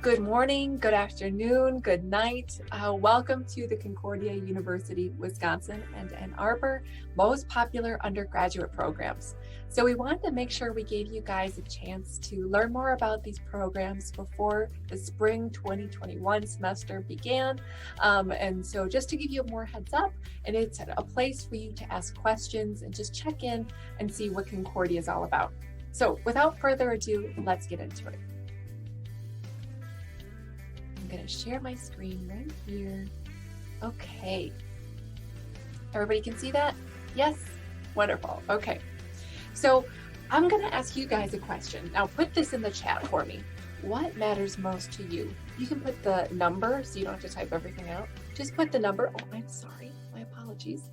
Good morning, good afternoon, good night. Welcome to the Concordia University, Wisconsin and Ann Arbor most popular undergraduate programs. So we wanted to make sure we gave you guys a chance to learn more about these programs before the spring 2021 semester began. And so just to give you more heads up, and it's a place for you to ask questions and just check in and see what Concordia is all about. So without further ado, let's get into it. I'm going to share my screen right here. Okay. Everybody can see that? Yes? Wonderful. Okay. So I'm going to ask you guys a question. Now put this in the chat for me. What matters most to you? You can put the number so you don't have to type everything out. Just put the number. Oh, I'm sorry. My apologies.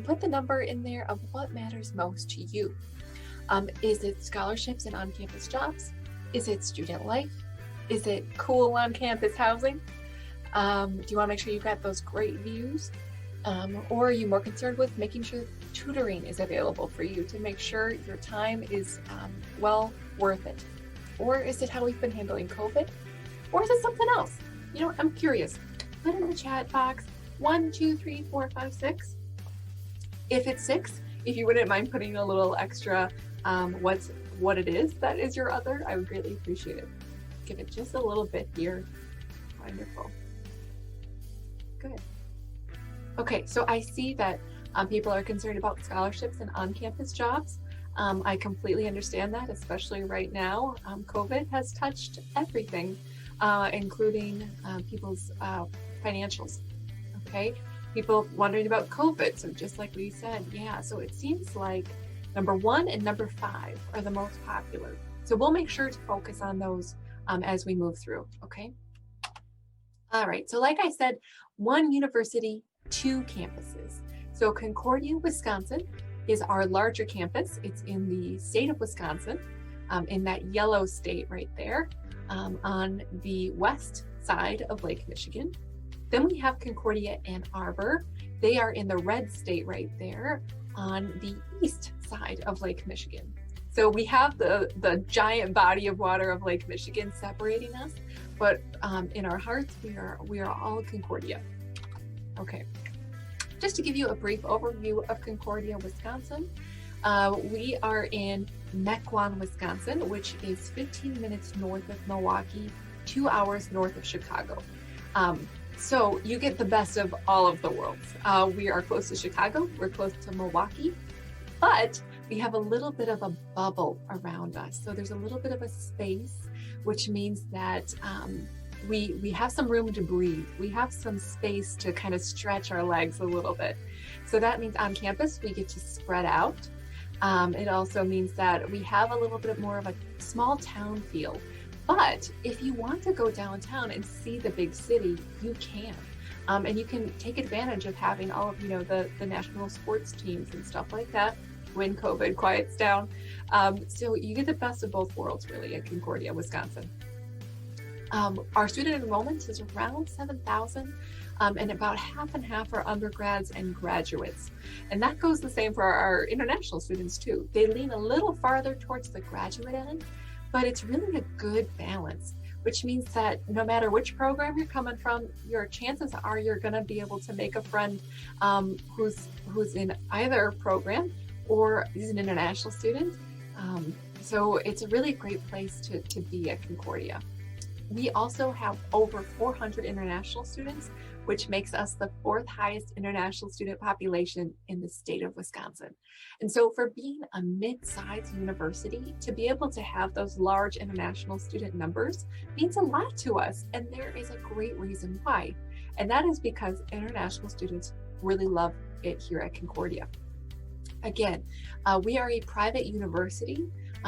Put the number in there of what matters most to you. Is it scholarships and on-campus jobs? Is it student life? Is it cool on-campus housing? Do you want to make sure you've got those great views? Or are you more concerned with making sure tutoring is available for you to make sure your time is well worth it? Or is it how we've been handling COVID? Or is it something else? You know, I'm curious. Put in the chat box 1, 2, 3, 4, 5, 6. If it's 6, if you wouldn't mind putting a little extra what it is that is your other, I would greatly appreciate it. Give it just a little bit here. Wonderful. Good. Okay, so I see that people are concerned about scholarships and on-campus jobs. I completely understand that, especially right now. COVID has touched everything, including people's financials. Okay, people wondering about COVID. So just like we said, yeah, so it seems like number 1 and number 5 are the most popular. So we'll make sure to focus on those as we move through, okay? All right, so like I said, 1 university, 2 campuses. So Concordia, Wisconsin is our larger campus. It's in the state of Wisconsin, in that yellow state right there, on the west side of Lake Michigan. Then we have Concordia Ann Arbor. They are in the red state right there on the east side of Lake Michigan. So we have the giant body of water of Lake Michigan separating us, but in our hearts, we are all Concordia. Okay, just to give you a brief overview of Concordia, Wisconsin, we are in Mequon, Wisconsin, which is 15 minutes north of Milwaukee, 2 hours north of Chicago. So you get the best of all of the worlds. We are close to Chicago, we're close to Milwaukee, but we have a little bit of a bubble around us. So there's a little bit of a space, which means that we have some room to breathe. We have some space to kind of stretch our legs a little bit. So that means on campus, we get to spread out. It also means that we have a little bit more of a small town feel. But if you want to go downtown and see the big city, you can. And you can take advantage of having all of, the national sports teams and stuff like that when COVID quiets down. So you get the best of both worlds, really, at Concordia, Wisconsin. Our student enrollment is around 7,000, and about half and half are undergrads and graduates. And that goes the same for our international students, too. They lean a little farther towards the graduate end, but it's really a good balance, which means that no matter which program you're coming from, your chances are you're going to be able to make a friend who's in either program or is an international student. So it's a really great place to be at Concordia. We also have over 400 international students, which makes us the 4th highest international student population in the state of Wisconsin. And so for being a mid-sized university, to be able to have those large international student numbers means a lot to us. And there is a great reason why. And that is because international students really love it here at Concordia. Again, we are a private university,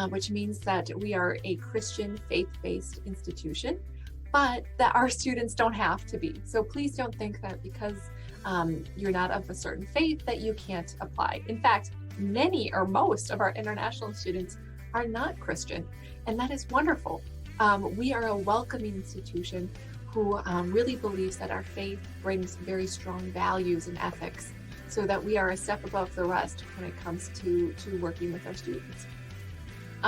which means that we are a Christian faith-based institution, but that our students don't have to be. So please don't think that because you're not of a certain faith that you can't apply. In fact, many or most of our international students are not Christian, and that is wonderful. We are a welcoming institution who really believes that our faith brings very strong values and ethics, so that we are a step above the rest when it comes to working with our students.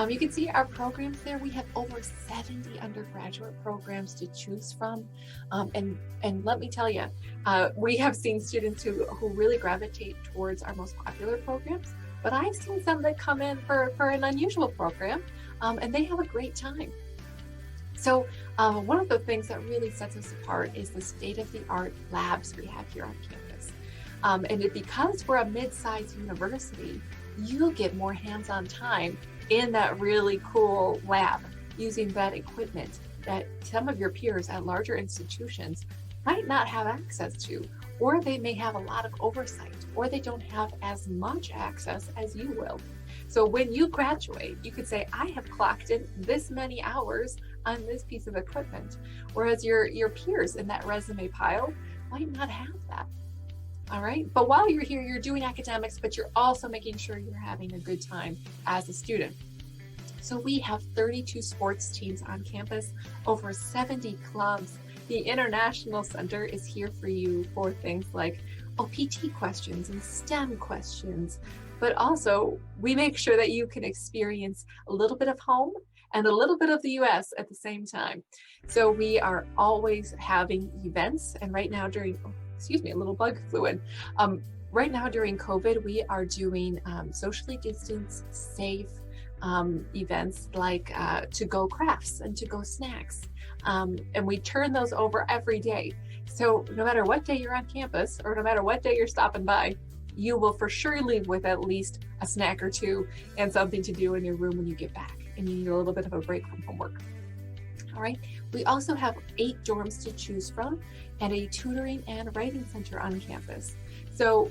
You can see our programs there. We have over 70 undergraduate programs to choose from. And let me tell you, we have seen students who really gravitate towards our most popular programs, but I've seen some that come in for an unusual program, and they have a great time. So one of the things that really sets us apart is the state-of-the-art labs we have here on campus. And because we're a mid-sized university, you'll get more hands-on time in that really cool lab using that equipment that some of your peers at larger institutions might not have access to, or they may have a lot of oversight, or they don't have as much access as you will. So when you graduate, you could say, I have clocked in this many hours on this piece of equipment, whereas your peers in that resume pile might not have that. All right, but while you're here, you're doing academics, but you're also making sure you're having a good time as a student. So we have 32 sports teams on campus, over 70 clubs. The International Center is here for you for things like OPT questions and STEM questions, but also we make sure that you can experience a little bit of home and a little bit of the US at the same time. So we are always having events, and right now during, excuse me, a little bug flew in. Right now during COVID, we are doing socially distanced, safe events like to-go crafts and to-go snacks. And we turn those over every day. So no matter what day you're on campus, or no matter what day you're stopping by, you will for sure leave with at least a snack or two and something to do in your room when you get back and you need a little bit of a break from homework. All right. We also have 8 dorms to choose from and a tutoring and writing center on campus. So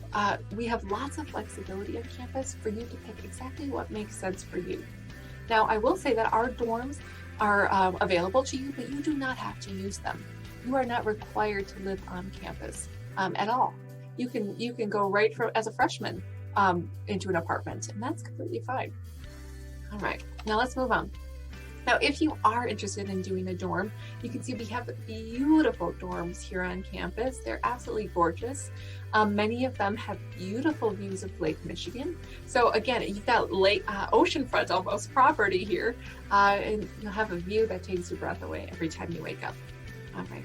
we have lots of flexibility on campus for you to pick exactly what makes sense for you. Now, I will say that our dorms are available to you, but you do not have to use them. You are not required to live on campus at all. You can go right from as a freshman into an apartment, and that's completely fine. All right, now let's move on. Now, if you are interested in doing a dorm, you can see we have beautiful dorms here on campus. They're absolutely gorgeous. Many of them have beautiful views of Lake Michigan. So again, you've got oceanfront almost property here, and you'll have a view that takes your breath away every time you wake up. All right.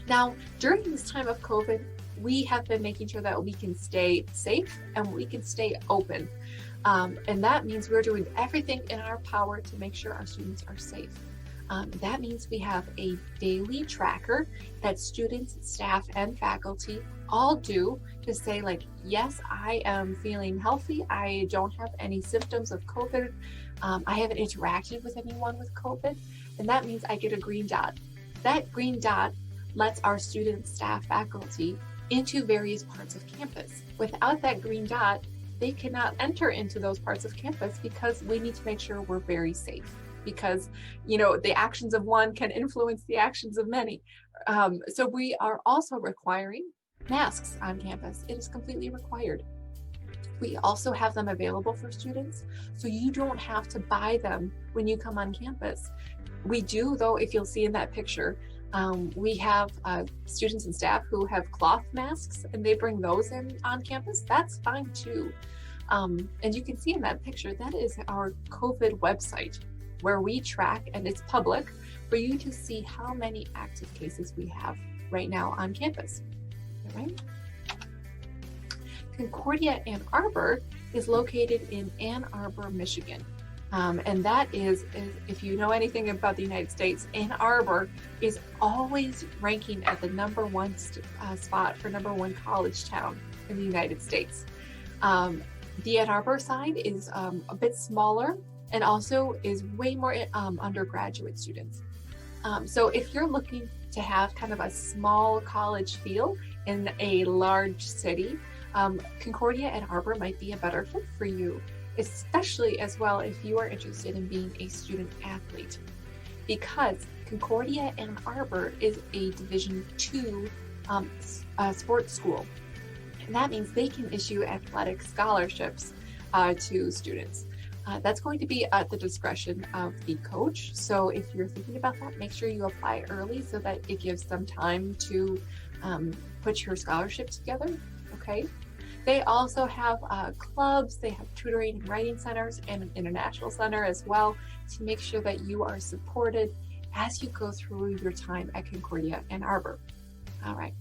Now, during this time of COVID, we have been making sure that we can stay safe and we can stay open. And that means we're doing everything in our power to make sure our students are safe. That means we have a daily tracker that students, staff, and faculty all do to say, like, yes, I am feeling healthy. I don't have any symptoms of COVID. I haven't interacted with anyone with COVID. And that means I get a green dot. That green dot lets our students, staff, faculty into various parts of campus. Without that green dot, they cannot enter into those parts of campus because we need to make sure we're very safe, because, you know, the actions of one can influence the actions of many. So we are also requiring masks on campus. It is completely required. We also have them available for students, so you don't have to buy them when you come on campus. We do, though, if you'll see in that picture, we have students and staff who have cloth masks, and they bring those in on campus. That's fine too. And you can see in that picture, that is our COVID website, where we track, and it's public, for you to see how many active cases we have right now on campus. All right. Concordia Ann Arbor is located in Ann Arbor, Michigan. And that is, if you know anything about the United States, Ann Arbor is always ranking at the #1 spot for #1 college town in the United States. The Ann Arbor side is a bit smaller and also is way more undergraduate students. So if you're looking to have kind of a small college feel in a large city, Concordia Ann Arbor might be a better fit for you, especially as well if you are interested in being a student athlete, because Concordia Ann Arbor is a Division II sports school. And that means they can issue athletic scholarships to students. That's going to be at the discretion of the coach. So if you're thinking about that, make sure you apply early so that it gives them time to put your scholarship together, okay? They also have clubs, they have tutoring and writing centers and an international center as well to make sure that you are supported as you go through your time at Concordia and Arbor. All right.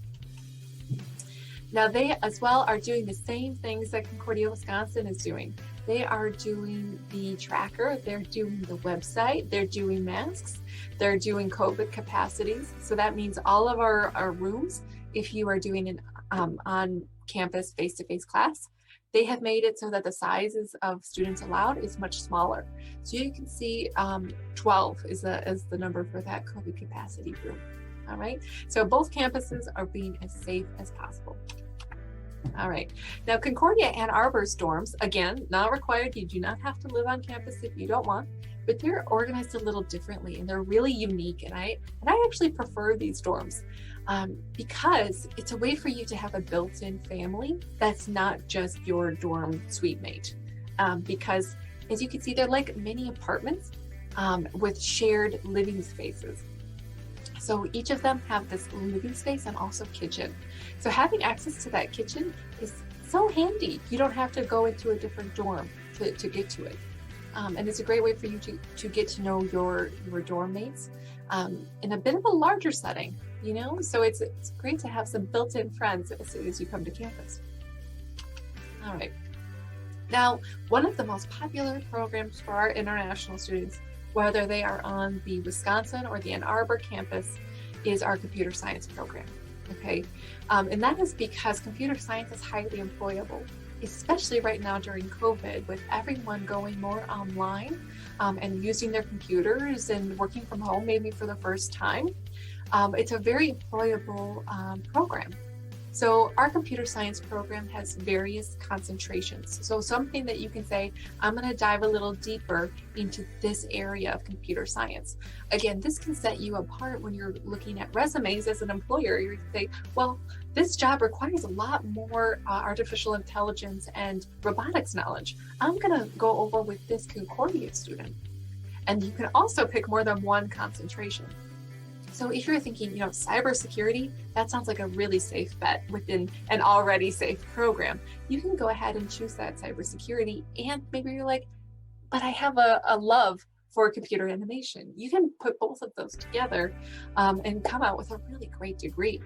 Now they as well are doing the same things that Concordia, Wisconsin is doing. They are doing the tracker, they're doing the website, they're doing masks, they're doing COVID capacities. So that means all of our rooms, if you are doing an on-campus face-to-face class, they have made it so that the sizes of students allowed is much smaller. So you can see 12 is the number for that COVID capacity room. All right, so both campuses are being as safe as possible. All right, now Concordia and Arbor's dorms, again, not required. You do not have to live on campus if you don't want, but they're organized a little differently and they're really unique. And I actually prefer these dorms because it's a way for you to have a built-in family that's not just your dorm suite mate. Because as you can see, they're like mini apartments with shared living spaces. So each of them have this living space and also kitchen. So having access to that kitchen is so handy. You don't have to go into a different dorm to get to it. And it's a great way for you to get to know your dorm mates in a bit of a larger setting, you know? So it's great to have some built-in friends as soon as you come to campus. All right. Now, one of the most popular programs for our international students, whether they are on the Wisconsin or the Ann Arbor campus, is our computer science program, okay? And that is because computer science is highly employable, especially right now during COVID, with everyone going more online and using their computers and working from home maybe for the first time. It's a very employable program. So our computer science program has various concentrations. So something that you can say, I'm going to dive a little deeper into this area of computer science. Again, this can set you apart when you're looking at resumes as an employer. You say, well, this job requires a lot more artificial intelligence and robotics knowledge. I'm going to go over with this Concordia student. And you can also pick more than one concentration. So if you're thinking, you know, cybersecurity, that sounds like a really safe bet within an already safe program. You can go ahead and choose that cybersecurity, and maybe you're like, but I have a love for computer animation. You can put both of those together and come out with a really great degree.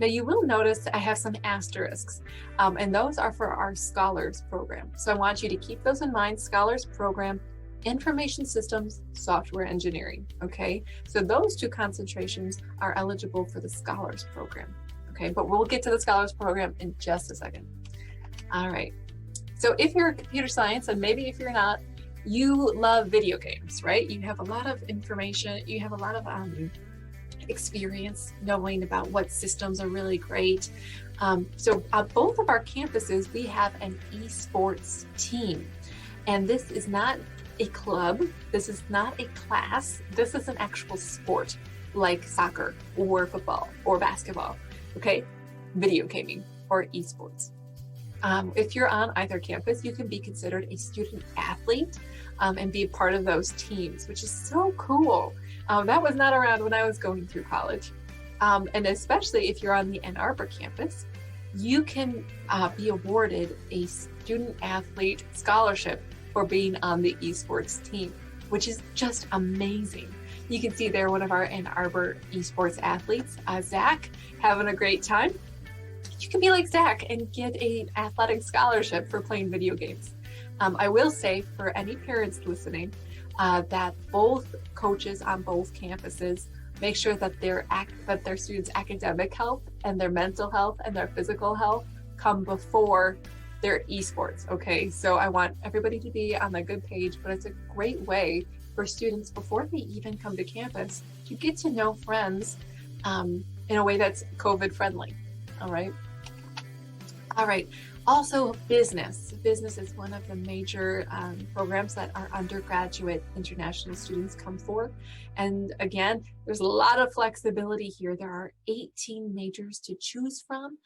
Now you will notice I have some asterisks, and those are for our Scholars program. So I want you to keep those in mind. Scholars program, Information Systems, Software Engineering, okay? So those two concentrations are eligible for the Scholars program, okay? But we'll get to the Scholars program in just a second. All right, so if you're a computer science, and maybe if you're not, you love video games, right? You have a lot of information, you have a lot of experience knowing about what systems are really great. So on both of our campuses, we have an esports team. And this is not a club, this is not a class, this is an actual sport like soccer or football or basketball, okay? Video gaming or esports. If you're on either campus, you can be considered a student athlete and be a part of those teams, which is so cool. That was not around when I was going through college. And especially if you're on the Ann Arbor campus, you can be awarded a student athlete scholarship for being on the esports team, which is just amazing. You can see there one of our Ann Arbor esports athletes, Zach, having a great time. You can be like Zach and get an athletic scholarship for playing video games. I will say for any parents listening that both coaches on both campuses make sure that their students' academic health and their mental health and their physical health come before their esports, okay? So I want everybody to be on the good page, but it's a great way for students before they even come to campus to get to know friends in a way that's COVID friendly, all right? All right, also business. Business is one of the major programs that our undergraduate international students come for. And again, there's a lot of flexibility here. There are 18 majors to choose from.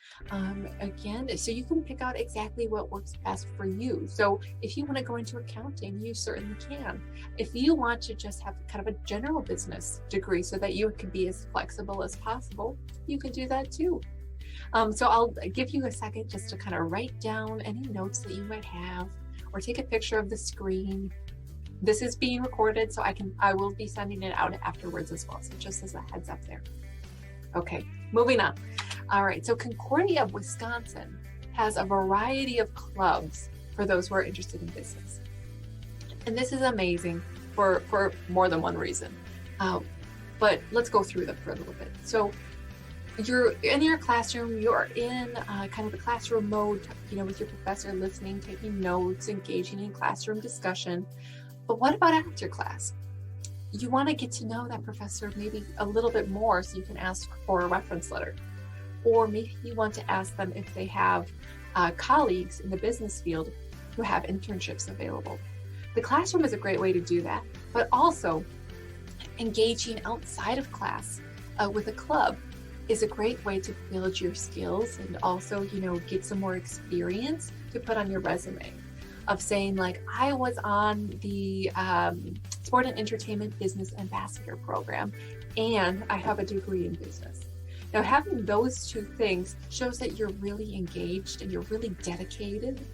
Again, so you can pick out exactly what works best for you. So if you want to go into accounting, you certainly can. If you want to just have kind of a general business degree so that you can be as flexible as possible, you can do that too. So I'll give you a second just to kind of write down any notes that you might have, or take a picture of the screen. This is being recorded, so I will be sending it out afterwards as well. So just as a heads up there. Okay, moving on. All right, so Concordia, Wisconsin has a variety of clubs for those who are interested in business. And this is amazing for more than one reason. But let's go through them for a little bit. So you're in your classroom, you're in kind of the classroom mode, with your professor, listening, taking notes, engaging in classroom discussion. But what about after class? You want to get to know that professor maybe a little bit more, so you can ask for a reference letter. Or maybe you want to ask them if they have colleagues in the business field who have internships available. The classroom is a great way to do that, but also engaging outside of class with a club is a great way to build your skills and also, get some more experience to put on your resume of saying, like, I was on the Sport and Entertainment Business Ambassador program and I have a degree in business. Now, having those two things shows that you're really engaged and you're really dedicated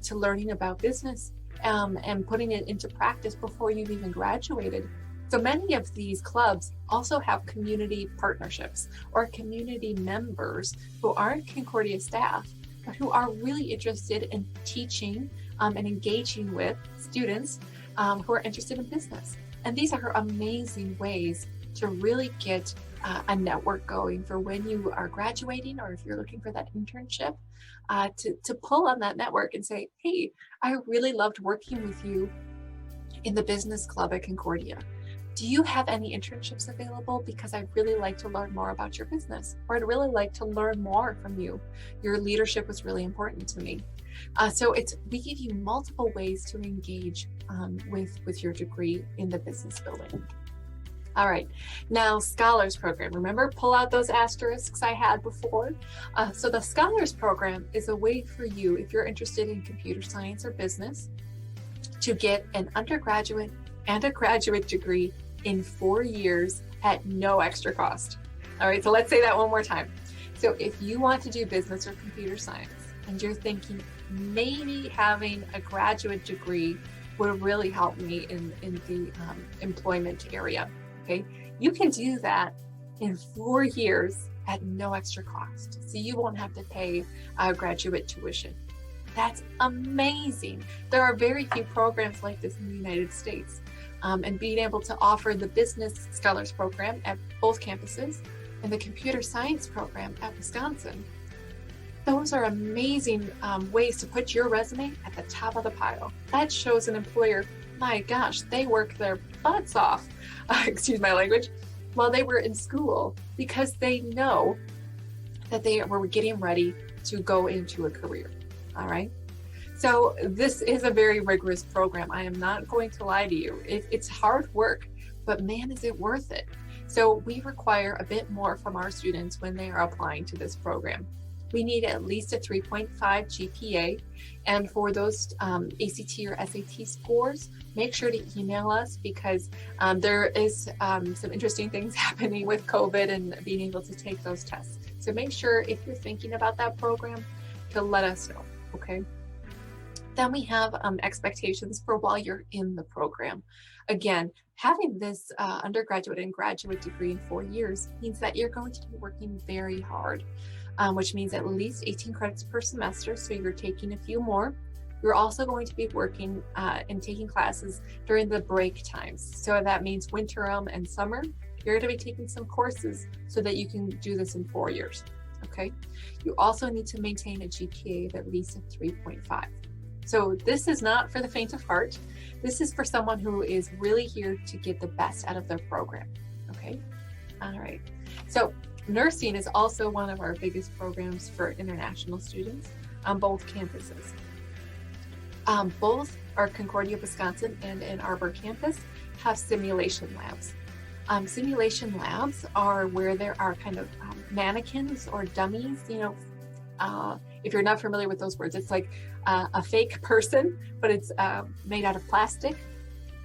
to learning about business and putting it into practice before you've even graduated. So many of these clubs also have community partnerships or community members who aren't Concordia staff, but who are really interested in teaching and engaging with students who are interested in business. And these are amazing ways to really get a network going for when you are graduating, or if you're looking for that internship, to pull on that network and say, hey, I really loved working with you in the business club at Concordia. Do you have any internships available? Because I'd really like to learn more about your business, or I'd really like to learn more from you. Your leadership was really important to me. So we give you multiple ways to engage with your degree in the business building. All right, now Scholars Program. Remember, pull out those asterisks I had before. So the Scholars Program is a way for you, if you're interested in computer science or business, to get an undergraduate and a graduate degree in 4 years at no extra cost. All right, so let's say that one more time. So if you want to do business or computer science and you're thinking maybe having a graduate degree would really help me in the employment area, okay, you can do that in 4 years at no extra cost. So you won't have to pay graduate tuition. That's amazing. There are very few programs like this in the United States. And being able to offer the Business Scholars Program at both campuses and the Computer Science Program at Wisconsin, those are amazing ways to put your resume at the top of the pile. That shows an employer, my gosh, they worked their butts off, excuse my language, while they were in school, because they know that they were getting ready to go into a career. All right. So this is a very rigorous program. I am not going to lie to you. It's hard work, but man, is it worth it. So we require a bit more from our students when they are applying to this program. We need at least a 3.5 GPA. And for those ACT or SAT scores, make sure to email us, because there is some interesting things happening with COVID and being able to take those tests. So make sure, if you're thinking about that program, to let us know, okay? Then we have expectations for while you're in the program. Again, having this undergraduate and graduate degree in 4 years means that you're going to be working very hard, which means at least 18 credits per semester, so you're taking a few more. You're also going to be working and taking classes during the break times. So that means winter and summer. You're going to be taking some courses so that you can do this in 4 years, okay? You also need to maintain a GPA of at least a 3.5. So this is not for the faint of heart. This is for someone who is really here to get the best out of their program, okay? All right. So nursing is also one of our biggest programs for international students on both campuses. Both our Concordia, Wisconsin and in Arbor campus have simulation labs. Simulation labs are where there are kind of mannequins or dummies, if you're not familiar with those words, it's like a fake person, but it's made out of plastic.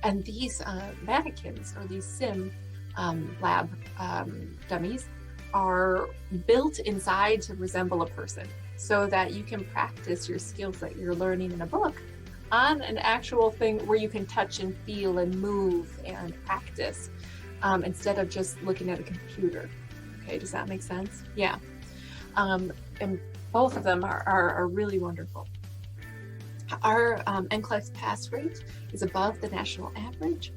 And these mannequins, or these sim lab dummies, are built inside to resemble a person so that you can practice your skills that you're learning in a book on an actual thing where you can touch and feel and move and practice instead of just looking at a computer. Okay, does that make sense? Yeah. And both of them are really wonderful. Our NCLEX pass rate is above the national average.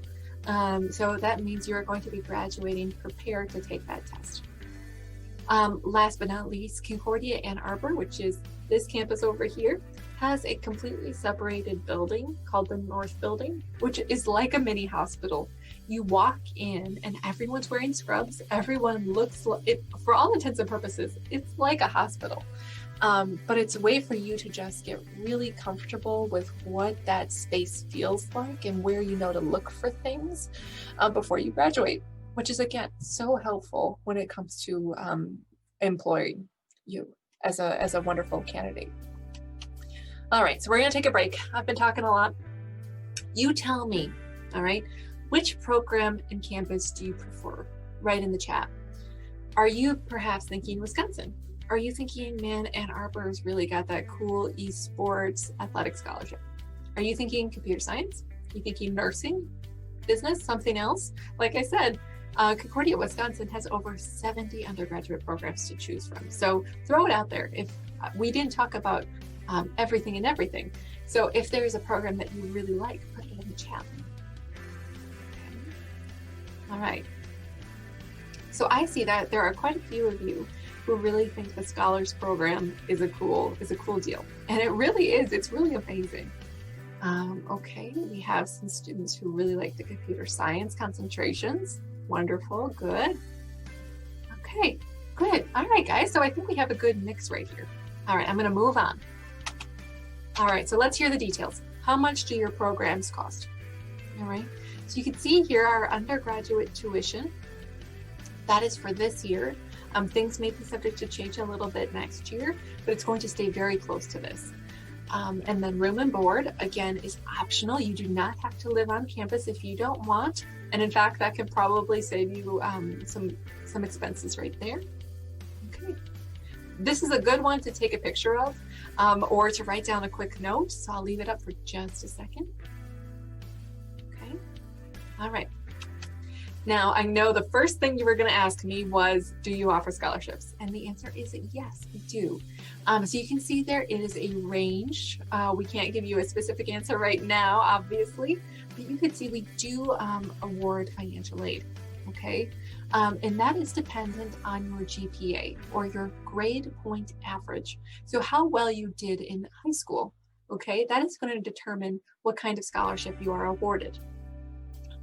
So that means you're going to be graduating prepared to take that test. Last but not least, Concordia and Arbor, which is this campus over here, has a completely separated building called the North Building, which is like a mini hospital. You walk in and everyone's wearing scrubs. Everyone looks like, for all intents and purposes, it's like a hospital. But it's a way for you to just get really comfortable with what that space feels like and where you know to look for things before you graduate, which is, again, so helpful when it comes to employing you as a wonderful candidate. All right, so we're gonna take a break. I've been talking a lot. You tell me, all right, which program and campus do you prefer? Write in the chat. Are you perhaps thinking Wisconsin? Are you thinking, man, Ann Arbor's really got that cool esports athletic scholarship? Are you thinking computer science? Are you thinking nursing, business, something else? Like I said, Concordia, Wisconsin has over 70 undergraduate programs to choose from. So throw it out there. If we didn't talk about everything and everything. So if there's a program that you really like, put it in the chat. Okay. All right. So I see that there are quite a few of you who really think the Scholars Program is a cool deal. And it really is. It's really amazing. Okay, we have some students who really like the computer science concentrations. Wonderful, good. Okay, good. All right, guys, so I think we have a good mix right here. All right, I'm gonna move on. All right, so let's hear the details. How much do your programs cost? All right, so you can see here our undergraduate tuition. That is for this year. Things may be subject to change a little bit next year, but it's going to stay very close to this. And then room and board, again, is optional. You do not have to live on campus if you don't want. And in fact, that can probably save you some expenses right there. Okay. This is a good one to take a picture of or to write down a quick note. So I'll leave it up for just a second. Okay. All right. Now, I know the first thing you were going to ask me was, do you offer scholarships? And the answer is yes, we do. So you can see there is a range. We can't give you a specific answer right now, obviously, but you can see we do award financial aid, okay? And that is dependent on your GPA or your grade point average. So how well you did in high school, okay? That is going to determine what kind of scholarship you are awarded.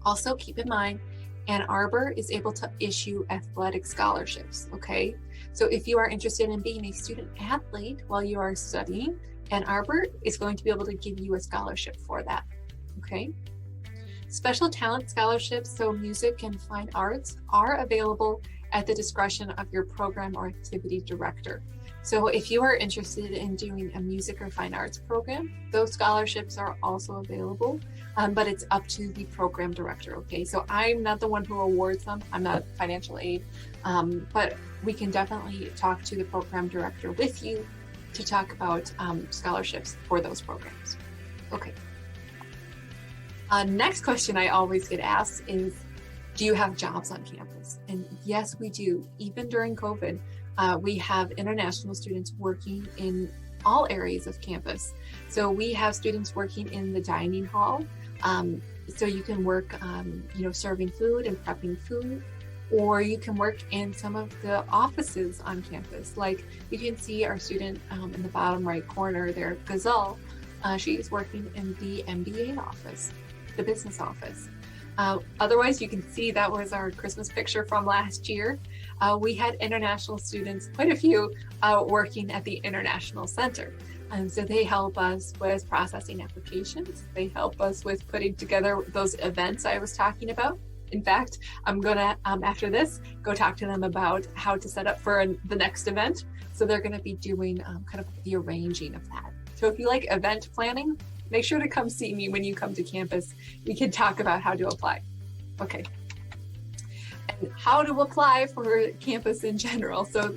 Also, keep in mind, Ann Arbor is able to issue athletic scholarships, okay? So if you are interested in being a student athlete while you are studying, Ann Arbor is going to be able to give you a scholarship for that, okay? Special talent scholarships, so music and fine arts, are available at the discretion of your program or activity director. So if you are interested in doing a music or fine arts program, those scholarships are also available, but it's up to the program director, okay? So I'm not the one who awards them. I'm not financial aid, but we can definitely talk to the program director with you to talk about scholarships for those programs. Okay. Next question I always get asked is, do you have jobs on campus? And yes, we do. Even during COVID, we have international students working in all areas of campus. So we have students working in the dining hall. So you can work, serving food and prepping food, or you can work in some of the offices on campus. Like you can see our student in the bottom right corner there, Gazelle. She's working in the MBA office, the business office. Otherwise, you can see that was our Christmas picture from last year. We had international students, quite a few, working at the International Center. So they help us with processing applications. They help us with putting together those events I was talking about. In fact, I'm gonna, after this, go talk to them about how to set up for the next event. So they're gonna be doing kind of the arranging of that. So if you like event planning, make sure to come see me when you come to campus. We can talk about how to apply. Okay. and how to apply for campus in general. So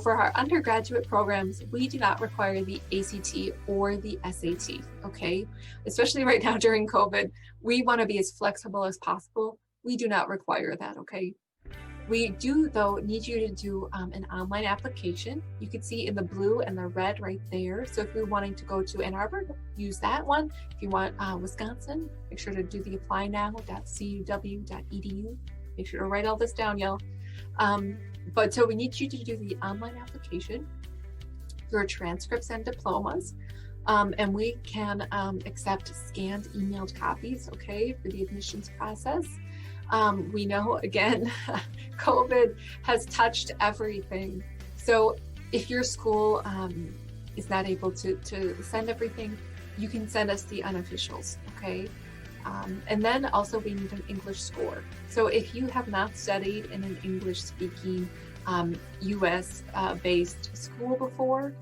for our undergraduate programs, we do not require the ACT or the SAT, okay? Especially right now during COVID, we want to be as flexible as possible. We do not require that, okay? We do, though, need you to do an online application. You can see in the blue and the red right there. So if you're wanting to go to Ann Arbor, use that one. If you want Wisconsin, make sure to do the applynow.cuw.edu. Make sure to write all this down, y'all. But so we need you to do the online application, your transcripts and diplomas. And we can accept scanned emailed copies, okay, for the admissions process. We know, again, COVID has touched everything. So if your school is not able to send everything, you can send us the unofficials, okay? And then also we need an English score. So if you have not studied in an English-speaking US-based school before,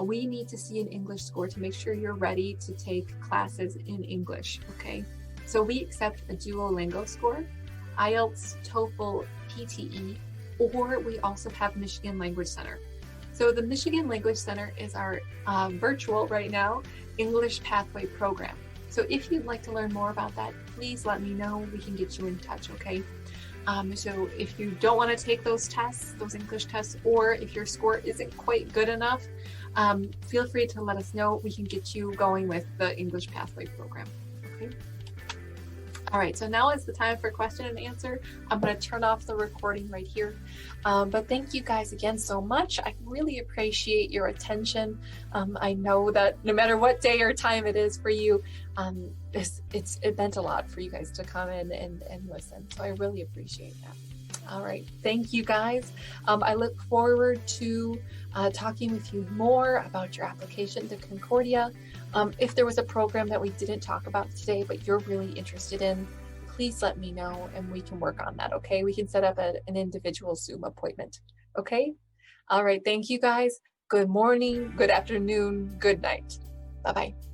we need to see an English score to make sure you're ready to take classes in English, okay? So we accept a Duolingo score, IELTS, TOEFL, PTE, or we also have Michigan Language Center. So the Michigan Language Center is our virtual, right now, English Pathway program. So if you'd like to learn more about that, please let me know. We can get you in touch, okay? So if you don't want to take those tests, those English tests, or if your score isn't quite good enough, feel free to let us know. We can get you going with the English Pathway program, okay? All right, so now is the time for question and answer. I'm going to turn off the recording right here. But thank you guys again so much. I really appreciate your attention. I know that no matter what day or time it is for you, it meant a lot for you guys to come in and listen. So I really appreciate that. All right, thank you guys. I look forward to talking with you more about your application to Concordia. If there was a program that we didn't talk about today, but you're really interested in, please let me know and we can work on that, okay? We can set up an individual Zoom appointment, okay? All right, thank you guys. Good morning, good afternoon, good night. Bye-bye.